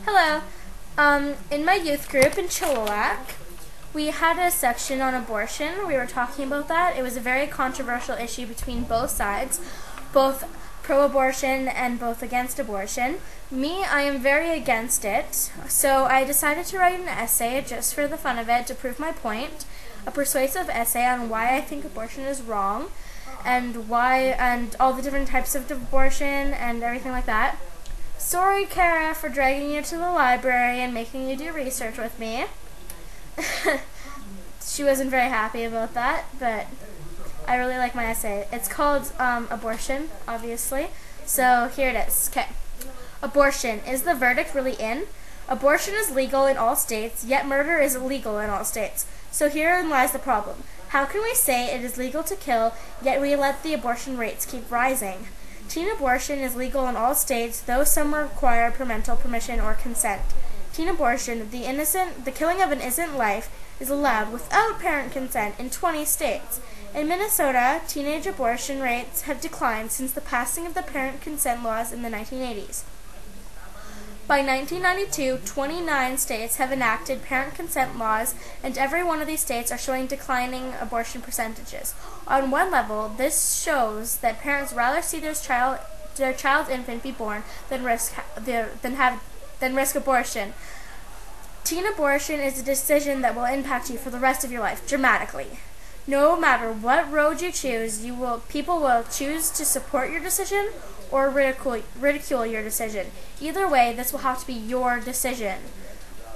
Hello. In my youth group in Chilliwack, we had a section on abortion. We were talking about that. It was a very controversial issue between both sides, both pro-abortion and both against abortion. Me, I am very against it, so I decided to write an essay just for the fun of it to prove my point, a persuasive essay on why I think abortion is wrong, and all the different types of abortion and everything like that. Sorry, Kara, for dragging you to the library and making you do research with me. She wasn't very happy about that, but I really like my essay. It's called Abortion, obviously. So here it is. Okay. Abortion. Is the verdict really in? Abortion is legal in all states, yet murder is illegal in all states. So herein lies the problem. How can we say it is legal to kill, yet we let the abortion rates keep rising? Teen abortion is legal in all states, though some require parental permission or consent. Teen abortion, the killing of an innocent life, is allowed without parent consent in 20 states. In Minnesota, teenage abortion rates have declined since the passing of the parent consent laws in the 1980s. By 1992, 29 states have enacted parent consent laws, and every one of these states are showing declining abortion percentages. On one level, this shows that parents rather see their child's infant be born than risk abortion. Teen abortion is a decision that will impact you for the rest of your life dramatically. No matter what road you choose, people will choose to support your decision or ridicule your decision. Either way, this will have to be your decision,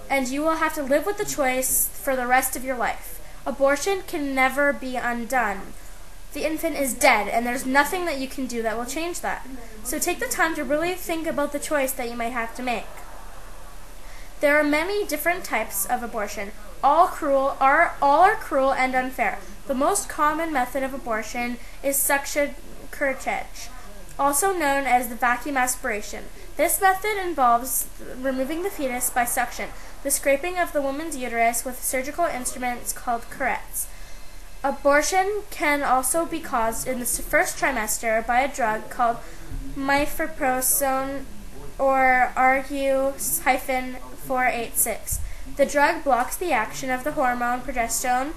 and you will have to live with the choice for the rest of your life. Abortion can never be undone. The infant is dead, and there's nothing that you can do that will change that. So take the time to really think about the choice that you might have to make. There are many different types of abortion. All are cruel and unfair. The most common method of abortion is suction curettage, also known as the vacuum aspiration. This method involves removing the fetus by suction, the scraping of the woman's uterus with surgical instruments called curettes. Abortion can also be caused in the first trimester by a drug called mifepristone or RU-486. The drug blocks the action of the hormone progesterone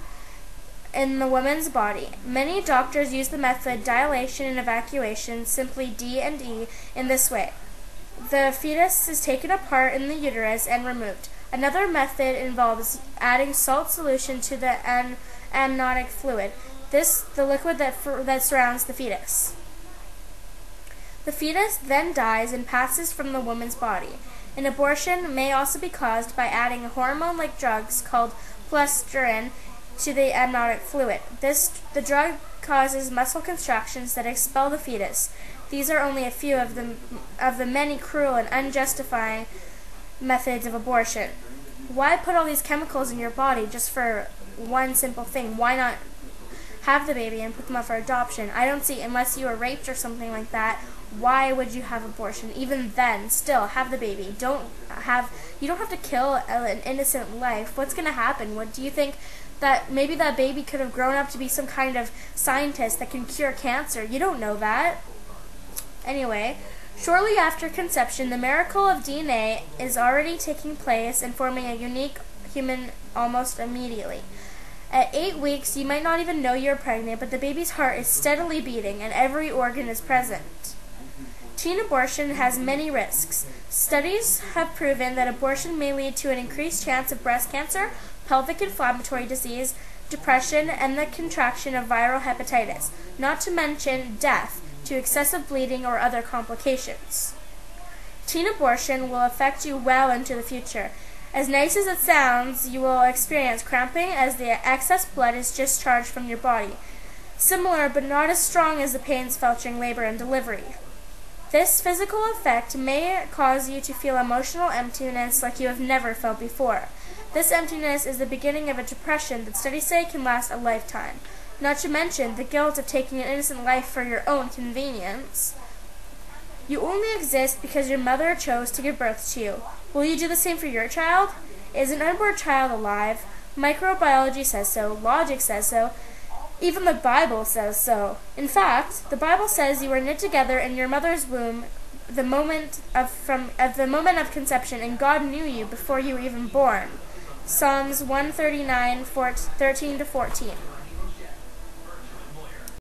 in the woman's body. Many doctors use the method dilation and evacuation, simply D&E, in this way. The fetus is taken apart in the uterus and removed. Another method involves adding salt solution to the amniotic fluid, the liquid that surrounds the fetus. The fetus then dies and passes from the woman's body. An abortion may also be caused by adding hormone-like drugs called plastron to the amniotic fluid. The drug causes muscle contractions that expel the fetus. These are only a few of the many cruel and unjustifying methods of abortion. Why put all these chemicals in your body just for one simple thing? Why not have the baby and put them up for adoption? I don't see, unless you were raped or something like that, why would you have abortion? Even then, still, have the baby. You don't have to kill an innocent life. What's going to happen? What do you think? That maybe that baby could have grown up to be some kind of scientist that can cure cancer. You don't know that. Anyway, shortly after conception, the miracle of DNA is already taking place and forming a unique human almost immediately. At 8 weeks, you might not even know you're pregnant, but the baby's heart is steadily beating and every organ is present. Teen abortion has many risks. Studies have proven that abortion may lead to an increased chance of breast cancer, pelvic inflammatory disease, depression, and the contraction of viral hepatitis, not to mention death to excessive bleeding or other complications. Teen abortion will affect you well into the future. As nice as it sounds, you will experience cramping as the excess blood is discharged from your body, similar but not as strong as the pains felt during labor and delivery. This physical effect may cause you to feel emotional emptiness like you have never felt before. This emptiness is the beginning of a depression that studies say can last a lifetime, not to mention the guilt of taking an innocent life for your own convenience. You only exist because your mother chose to give birth to you. Will you do the same for your child? Is an unborn child alive? Microbiology says so, logic says so, even the Bible says so. In fact, the Bible says you were knit together in your mother's womb the moment of conception, and God knew you before you were even born. Psalms 139, 13 to 14.